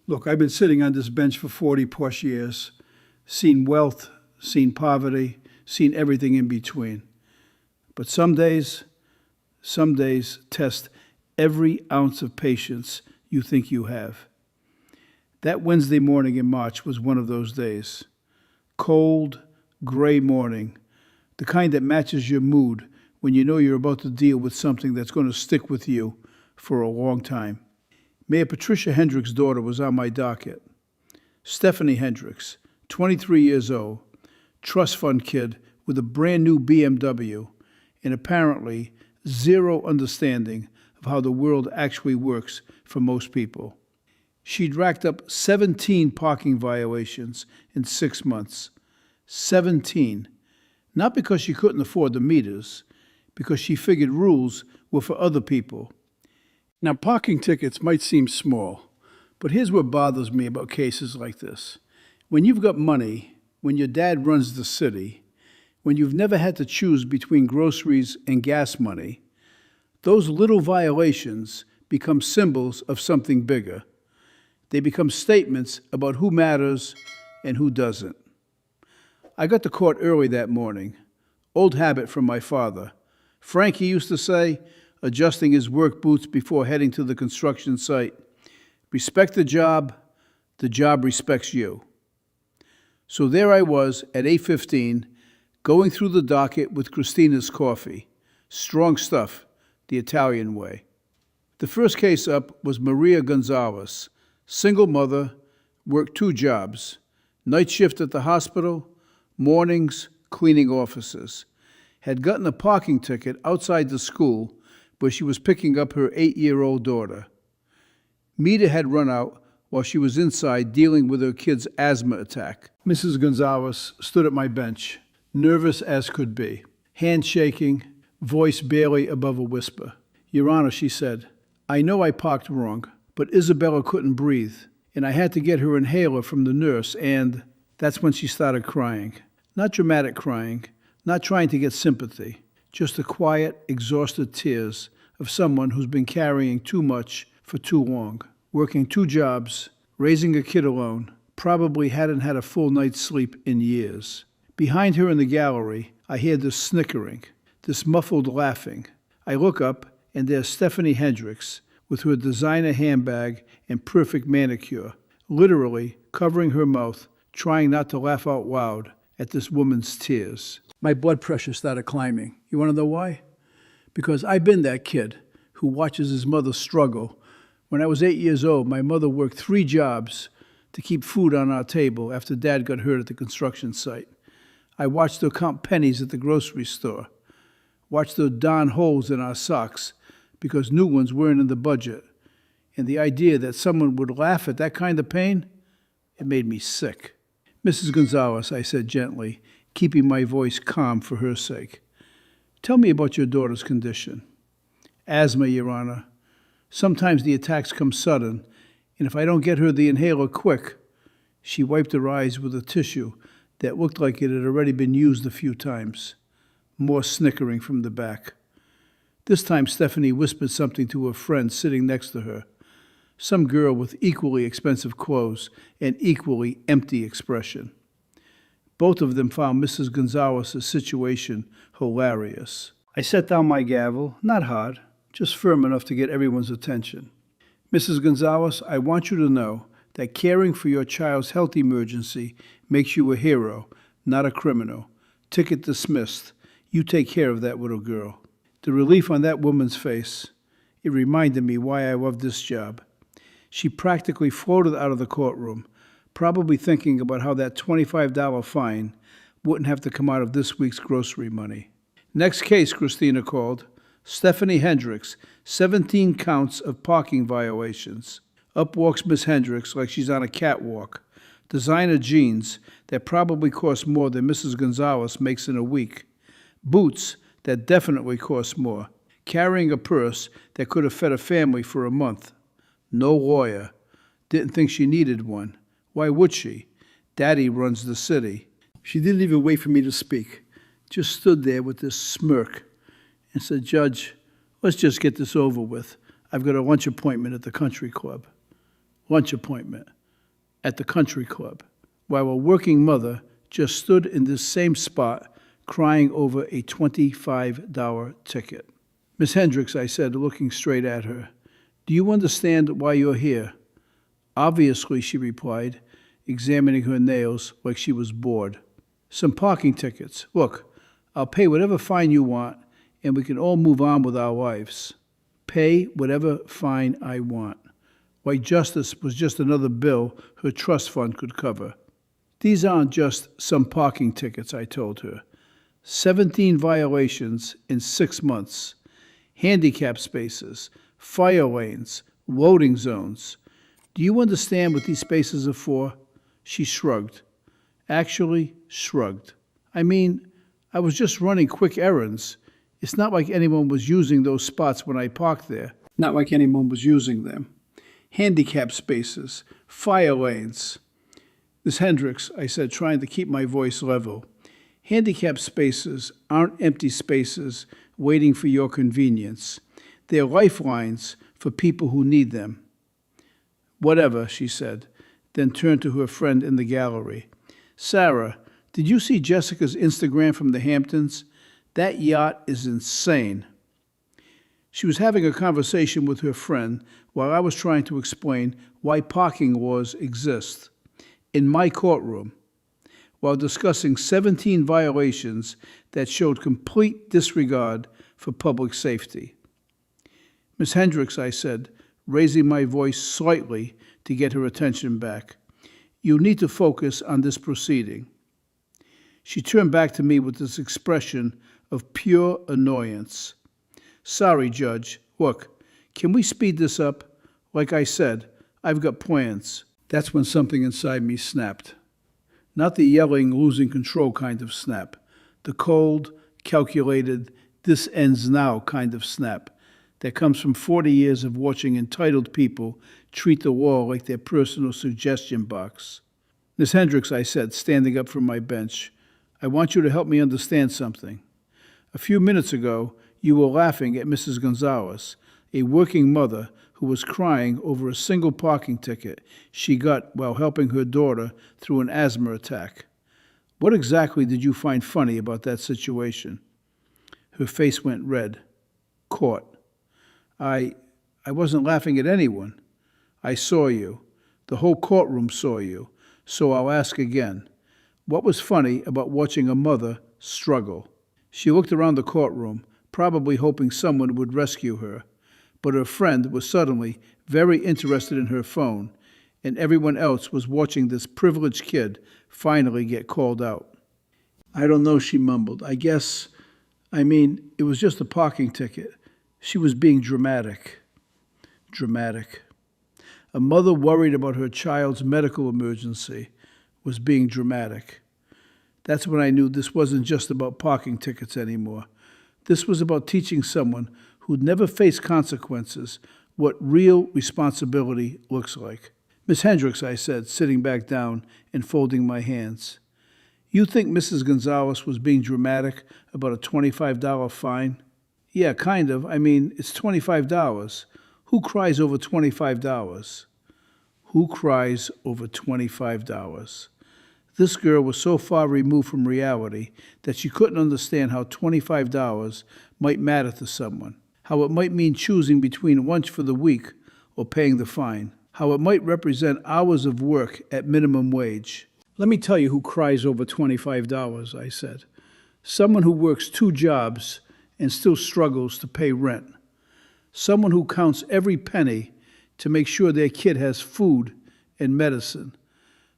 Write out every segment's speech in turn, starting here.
Look, I've been sitting on this bench for 40 plus years, seen wealth, seen poverty, seen everything in between. But some days test every ounce of patience you think you have. That Wednesday morning in March was one of those days. Cold, gray morning, the kind that matches your mood when you know you're about to deal with something that's going to stick with you for a long time. Mayor Patricia Hendricks' daughter was on my docket. Stephanie Hendricks, 23 years old, trust fund kid with a brand new BMW and apparently zero understanding of how the world actually works for most people. She'd racked up 17 parking violations in 6 months. 17. Not because she couldn't afford the meters, because she figured rules were for other people. Now, parking tickets might seem small, but here's what bothers me about cases like this. When you've got money, when your dad runs the city, when you've never had to choose between groceries and gas money, those little violations become symbols of something bigger. They become statements about who matters and who doesn't. I got to court early that morning. Old habit from my father. Frankie used to say, adjusting his work boots before heading to the construction site, respect the job respects you. So there I was at 8:15, going through the docket with Christina's coffee. Strong stuff, the Italian way. The first case up was Maria Gonzalez, single mother, worked 2 jobs, night shift at the hospital, mornings cleaning offices. Had gotten a parking ticket outside the school where she was picking up her 8-year-old daughter. Meter had run out while she was inside dealing with her kid's asthma attack. Mrs. Gonzalez stood at my bench, nervous as could be, hand shaking, voice barely above a whisper. Your Honor, she said, I know I parked wrong, but Isabella couldn't breathe, and I had to get her inhaler from the nurse, and that's when she started crying. Not dramatic crying, not trying to get sympathy, just the quiet, exhausted tears of someone who's been carrying too much for too long, working 2 jobs, raising a kid alone, probably hadn't had a full night's sleep in years. Behind her in the gallery, I hear this snickering, this muffled laughing. I look up, and there's Stephanie Hendricks with her designer handbag and perfect manicure, literally covering her mouth, trying not to laugh out loud at this woman's tears. My blood pressure started climbing. You want to know why? Because I've been that kid who watches his mother struggle. When I was 8 years old, my mother worked 3 jobs to keep food on our table after Dad got hurt at the construction site. I watched her count pennies at the grocery store, watched her darn holes in our socks because new ones weren't in the budget. And the idea that someone would laugh at that kind of pain, it made me sick. Mrs. Gonzalez, I said gently, keeping my voice calm for her sake. Tell me about your daughter's condition. Asthma, Your Honor. Sometimes the attacks come sudden, and if I don't get her the inhaler quick, she wiped her eyes with a tissue that looked like it had already been used a few times. More snickering from the back. This time Stephanie whispered something to her friend sitting next to her. Some girl with equally expensive clothes and equally empty expression. Both of them found Mrs. Gonzalez's situation hilarious. I set down my gavel, not hard, just firm enough to get everyone's attention. Mrs. Gonzalez, I want you to know that caring for your child's health emergency makes you a hero, not a criminal. Ticket dismissed. You take care of that little girl. The relief on that woman's face, it reminded me why I love this job. She practically floated out of the courtroom, probably thinking about how that $25 fine wouldn't have to come out of this week's grocery money. Next case, Christina called. Stephanie Hendricks, 17 counts of parking violations. Up walks Miss Hendricks like she's on a catwalk. Designer jeans that probably cost more than Mrs. Gonzalez makes in a week. Boots that definitely cost more. Carrying a purse that could have fed a family for a month. No lawyer. Didn't think she needed one. Why would she? Daddy runs the city. She didn't even wait for me to speak. Just stood there with this smirk and said, Judge, let's just get this over with. I've got a lunch appointment at the country club. lunch appointment at the country club, while a working mother just stood in this same spot crying over a $25 ticket. Miss Hendricks, I said, looking straight at her, do you understand why you're here? Obviously, she replied, examining her nails like she was bored. Some parking tickets. Look, I'll pay whatever fine you want, and we can all move on with our lives. Pay whatever fine I want. Why, justice was just another bill her trust fund could cover. These aren't just some parking tickets, I told her. 17 violations in 6 months. Handicap spaces, fire lanes, loading zones. Do you understand what these spaces are for? She shrugged. Actually, shrugged. I mean, I was just running quick errands. It's not like anyone was using those spots when I parked there. Not like anyone was using them. Handicap spaces, fire lanes. Miss Hendricks, I said, trying to keep my voice level. Handicap spaces aren't empty spaces waiting for your convenience. They're lifelines for people who need them. Whatever, she said, then turned to her friend in the gallery. Sarah, did you see Jessica's Instagram from the Hamptons? That yacht is insane. She was having a conversation with her friend while I was trying to explain why parking laws exist. In my courtroom, while discussing 17 violations that showed complete disregard for public safety. Miss Hendricks, I said, raising my voice slightly to get her attention back, you need to focus on this proceeding. She turned back to me with this expression of pure annoyance. Sorry, Judge. Look, can we speed this up? Like I said, I've got plans. That's when something inside me snapped. Not the yelling, losing control kind of snap. The cold, calculated, this ends now kind of snap that comes from 40 years of watching entitled people treat the law like their personal suggestion box. Miss Hendricks, I said, standing up from my bench, I want you to help me understand something. A few minutes ago, you were laughing at Mrs. Gonzalez, a working mother who was crying over a single parking ticket she got while helping her daughter through an asthma attack. What exactly did you find funny about that situation? Her face went red. Caught. I wasn't laughing at anyone. I saw you. The whole courtroom saw you. So I'll ask again. What was funny about watching a mother struggle? She looked around the courtroom, probably hoping someone would rescue her. But her friend was suddenly very interested in her phone, and everyone else was watching this privileged kid finally get called out. I don't know, she mumbled. It was just a parking ticket. She was being dramatic. Dramatic. A mother worried about her child's medical emergency was being dramatic. That's when I knew this wasn't just about parking tickets anymore. This was about teaching someone who'd never faced consequences what real responsibility looks like. Miss Hendricks, I said, sitting back down and folding my hands. You think Mrs. Gonzalez was being dramatic about a $25 fine? Yeah, kind of. It's $25. Who cries over $25? Who cries over $25? This girl was so far removed from reality that she couldn't understand how $25 might matter to someone, how it might mean choosing between lunch for the week or paying the fine, how it might represent hours of work at minimum wage. Let me tell you who cries over $25, I said. Someone who works 2 jobs and still struggles to pay rent. Someone who counts every penny to make sure their kid has food and medicine.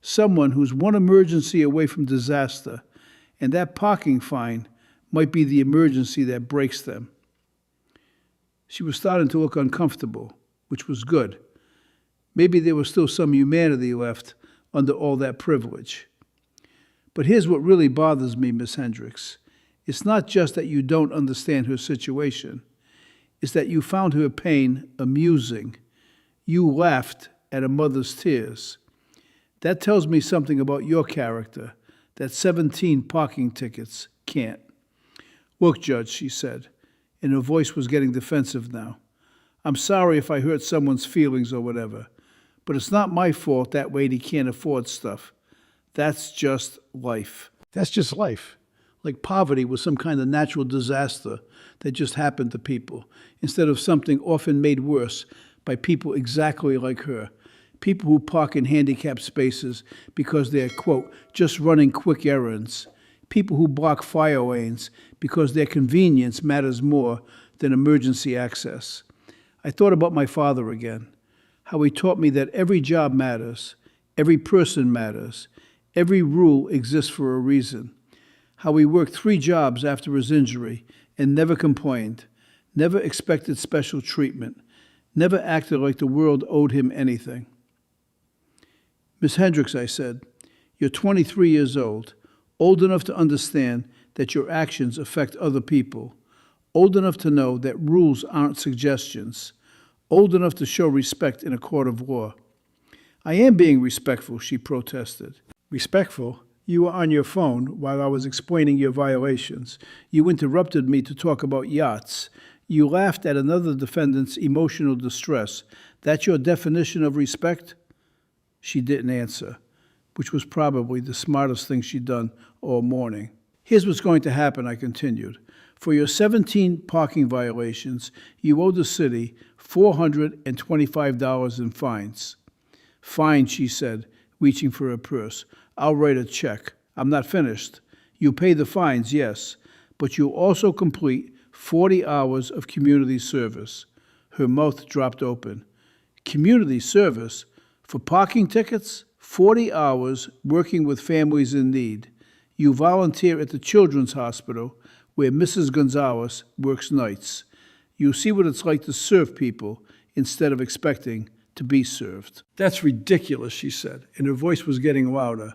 Someone who's one emergency away from disaster, and that parking fine might be the emergency that breaks them. She was starting to look uncomfortable, which was good. Maybe there was still some humanity left under all that privilege. But here's what really bothers me, Miss Hendricks. It's not just that you don't understand her situation. It's that you found her pain amusing. You laughed at a mother's tears. That tells me something about your character that 17 parking tickets can't. Look, Judge, she said, and her voice was getting defensive now. I'm sorry if I hurt someone's feelings or whatever, But it's not my fault that Waity can't afford stuff. That's just life. That's just life. Like poverty was some kind of natural disaster that just happened to people, instead of something often made worse by people exactly like her. People who park in handicapped spaces because they're, quote, just running quick errands. People who block fire lanes because their convenience matters more than emergency access. I thought about my father again, how he taught me that every job matters, every person matters, every rule exists for a reason. How he worked 3 jobs after his injury and never complained, never expected special treatment, never acted like the world owed him anything. Miss Hendricks, I said, you're 23 years old enough to understand that your actions affect other people, old enough to know that rules aren't suggestions, old enough to show respect in a court of law. I am being respectful, she protested. Respectful? You were on your phone while I was explaining your violations. You interrupted me to talk about yachts. You laughed at another defendant's emotional distress. That's your definition of respect? She didn't answer, which was probably the smartest thing she'd done all morning. Here's what's going to happen, I continued. For your 17 parking violations, you owe the city $425 in fines. Fine, she said, reaching for her purse. I'll write a check. I'm not finished. You pay the fines, yes, but you also complete 40 hours of community service. Her mouth dropped open. Community service? For parking tickets? 40 hours working with families in need. You volunteer at the Children's Hospital, where Mrs. Gonzalez works nights. You see what it's like to serve people instead of expecting to be served. That's ridiculous, she said, and her voice was getting louder.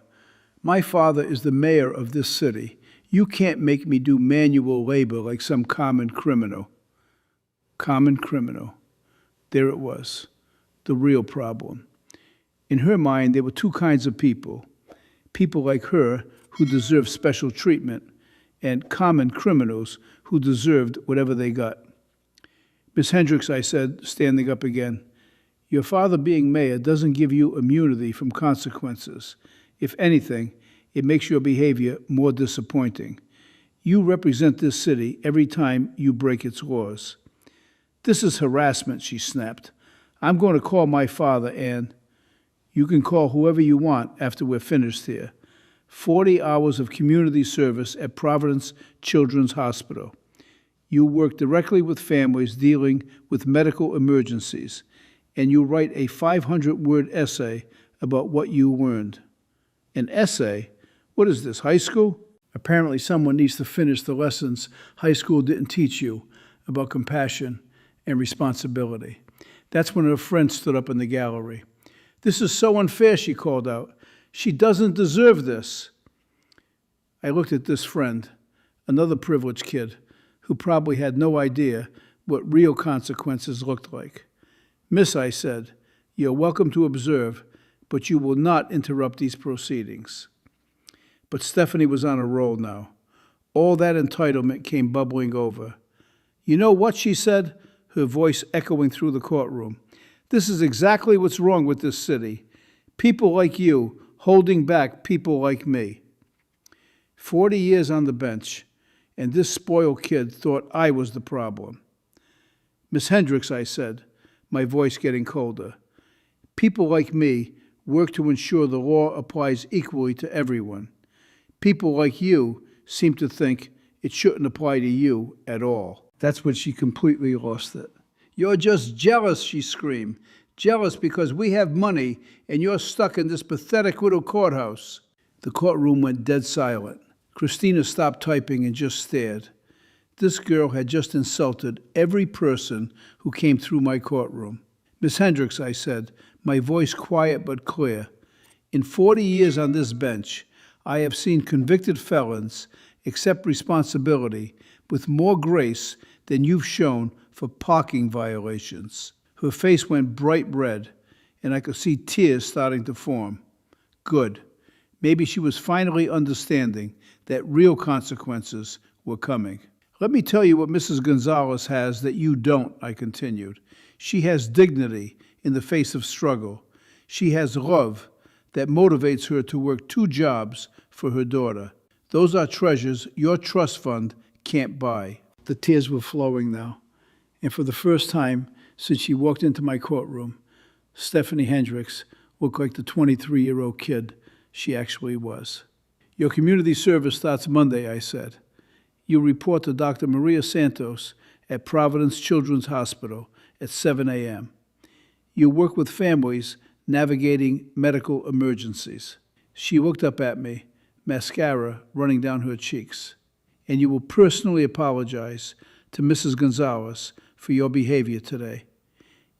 My father is the mayor of this city. You can't make me do manual labor like some common criminal. Common criminal. There it was, the real problem. In her mind, there were 2 kinds of people. People like her who deserved special treatment, and common criminals who deserved whatever they got. Miss Hendricks, I said, standing up again, your father being mayor doesn't give you immunity from consequences. If anything, it makes your behavior more disappointing. You represent this city every time you break its laws. This is harassment, she snapped. I'm going to call my father, and you can call whoever you want after we're finished here. 40 hours of community service at Providence Children's Hospital. You work directly with families dealing with medical emergencies, and you write a 500-word essay about what you learned. An essay? What is this, high school? Apparently someone needs to finish the lessons high school didn't teach you about compassion and responsibility. That's when her friend stood up in the gallery. This is so unfair, she called out. She doesn't deserve this. I looked at this friend, another privileged kid, who probably had no idea what real consequences looked like. Miss, I said, you're welcome to observe, but you will not interrupt these proceedings. But Stephanie was on a roll now. All that entitlement came bubbling over. You know what, she said, her voice echoing through the courtroom. This is exactly what's wrong with this city. People like you holding back people like me. 40 years on the bench, and this spoiled kid thought I was the problem. Miss Hendricks, I said, my voice getting colder. People like me work to ensure the law applies equally to everyone. People like you seem to think it shouldn't apply to you at all. That's when she completely lost it. You're just jealous, she screamed. Jealous because we have money and you're stuck in this pathetic little courthouse. The courtroom went dead silent. Christina stopped typing and just stared. This girl had just insulted every person who came through my courtroom. Miss Hendricks, I said, my voice quiet but clear. In 40 years on this bench, I have seen convicted felons accept responsibility with more grace than you've shown for parking violations. Her face went bright red, and I could see tears starting to form. Good. Maybe she was finally understanding that real consequences were coming. Let me tell you what Mrs. Gonzalez has that you don't, I continued. She has dignity in the face of struggle. She has love that motivates her to work 2 jobs for her daughter. Those are treasures your trust fund can't buy. The tears were flowing now, and for the first time since she walked into my courtroom, Stephanie Hendricks looked like the 23-year-old kid she actually was. Your community service starts Monday, I said. You'll report to Dr. Maria Santos at Providence Children's Hospital at 7 a.m. You'll work with families navigating medical emergencies. She looked up at me, mascara running down her cheeks. And you will personally apologize to Mrs. Gonzalez for your behavior today.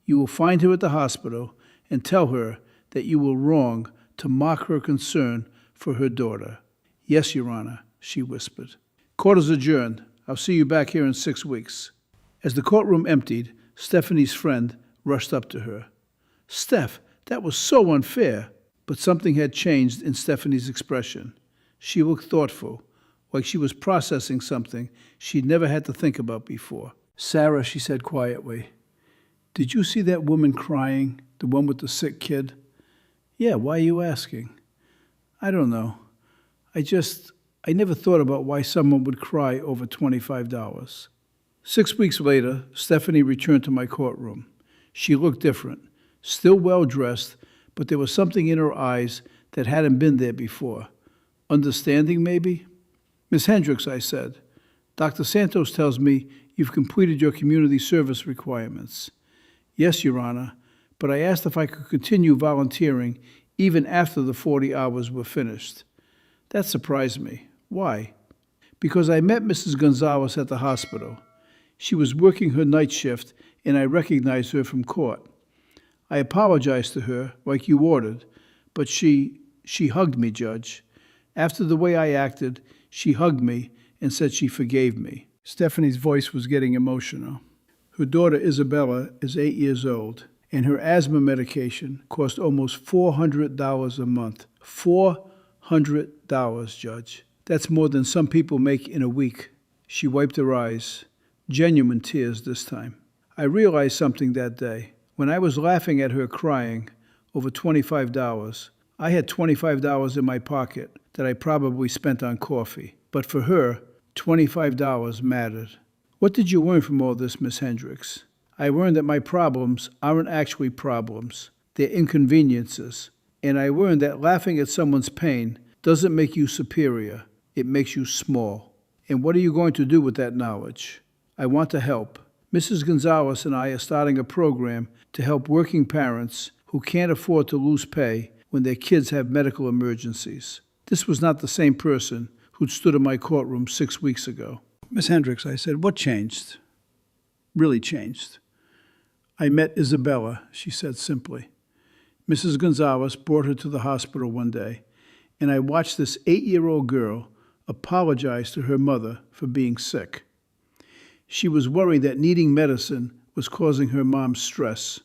You will find her at the hospital and tell her that you were wrong to mock her concern for her daughter. Yes, Your Honor, she whispered. Court is adjourned. I'll see you back here in 6 weeks. As the courtroom emptied, Stephanie's friend rushed up to her. Steph, that was so unfair. But something had changed in Stephanie's expression. She looked thoughtful, like she was processing something she'd never had to think about before. Sarah, she said quietly, did you see that woman crying, the one with the sick kid? Yeah, why are you asking? I don't know. I never thought about why someone would cry over $25. 6 weeks later, Stephanie returned to my courtroom. She looked different, still well-dressed, but there was something in her eyes that hadn't been there before. Understanding, maybe? Miss Hendricks, I said, Dr. Santos tells me you've completed your community service requirements. Yes, Your Honor, but I asked if I could continue volunteering even after the 40 hours were finished. That surprised me. Why? Because I met Mrs. Gonzalez at the hospital. She was working her night shift, and I recognized her from court. I apologized to her, like you ordered, but she hugged me, Judge. After the way I acted, she hugged me and said she forgave me. Stephanie's voice was getting emotional. Her daughter, Isabella, is 8 years old, and her asthma medication cost almost $400 a month. $400, Judge. That's more than some people make in a week. She wiped her eyes, genuine tears this time. I realized something that day. When I was laughing at her crying over $25, I had $25 in my pocket that I probably spent on coffee. But for her, $25 mattered. What did you learn from all this, Miss Hendricks? I learned that my problems aren't actually problems. They're inconveniences. And I learned that laughing at someone's pain doesn't make you superior. It makes you small. And what are you going to do with that knowledge? I want to help. Mrs. Gonzalez and I are starting a program to help working parents who can't afford to lose pay when their kids have medical emergencies. This was not the same person who'd stood in my courtroom 6 weeks ago. Miss Hendricks, I said, what changed? Really changed. I met Isabella, she said simply. Mrs. Gonzalez brought her to the hospital one day, and I watched this 8-year-old girl apologize to her mother for being sick. She was worried that needing medicine was causing her mom stress.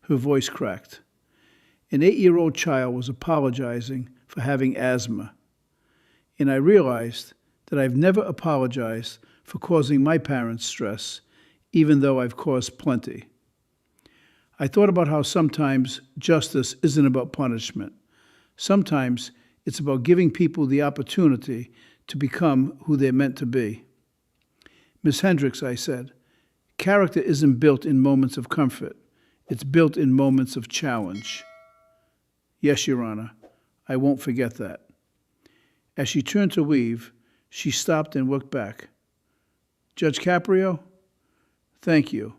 Her voice cracked. An 8-year-old child was apologizing for having asthma. And I realized that I've never apologized for causing my parents stress, even though I've caused plenty. I thought about how sometimes justice isn't about punishment. Sometimes it's about giving people the opportunity to become who they're meant to be. Miss Hendricks, I said, character isn't built in moments of comfort. It's built in moments of challenge. Yes, Your Honor, I won't forget that. As she turned to leave, she stopped and looked back. Judge Caprio, thank you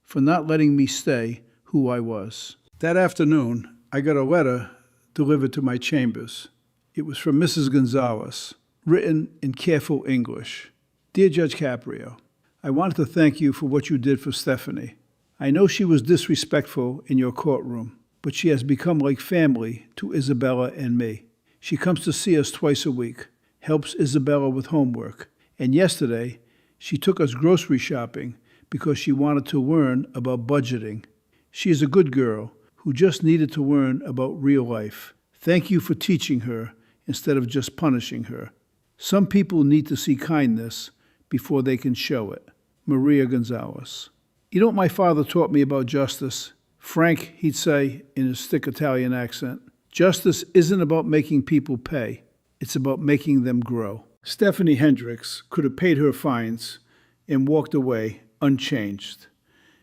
for not letting me stay who I was. That afternoon, I got a letter delivered to my chambers. It was from Mrs. Gonzalez, written in careful English. Dear Judge Caprio, I wanted to thank you for what you did for Stephanie. I know she was disrespectful in your courtroom, but she has become like family to Isabella and me. She comes to see us twice a week, helps Isabella with homework, and yesterday she took us grocery shopping because she wanted to learn about budgeting. She is a good girl who just needed to learn about real life. Thank you for teaching her instead of just punishing her. Some people need to see kindness before they can show it. Maria Gonzalez. You know what my father taught me about justice? Frank, he'd say in his thick Italian accent, justice isn't about making people pay. It's about making them grow. Stephanie Hendricks could have paid her fines and walked away unchanged.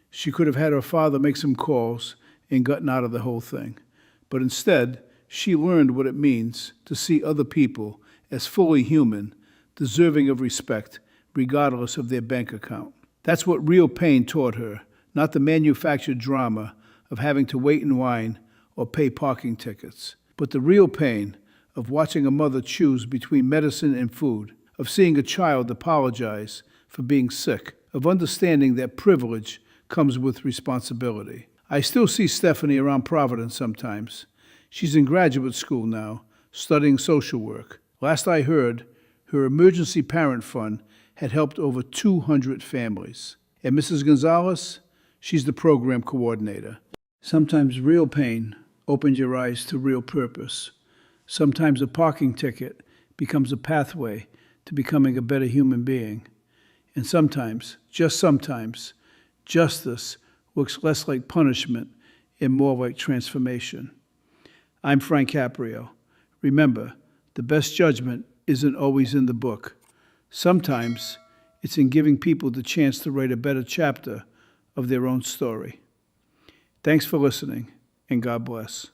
She could have had her father make some calls and gotten out of the whole thing. But instead, she learned what it means to see other people as fully human, deserving of respect, regardless of their bank account. That's what real pain taught her, not the manufactured drama of having to wait in line or pay parking tickets, but the real pain of watching a mother choose between medicine and food, of seeing a child apologize for being sick, of understanding that privilege comes with responsibility. I still see Stephanie around Providence sometimes. She's in graduate school now, studying social work. Last I heard, her emergency parent fund had helped over 200 families. And Mrs. Gonzalez, she's the program coordinator. Sometimes real pain opens your eyes to real purpose. Sometimes a parking ticket becomes a pathway to becoming a better human being. And sometimes, just sometimes, justice looks less like punishment and more like transformation. I'm Frank Caprio. Remember, the best judgment isn't always in the book. Sometimes it's in giving people the chance to write a better chapter of their own story. Thanks for listening, and God bless.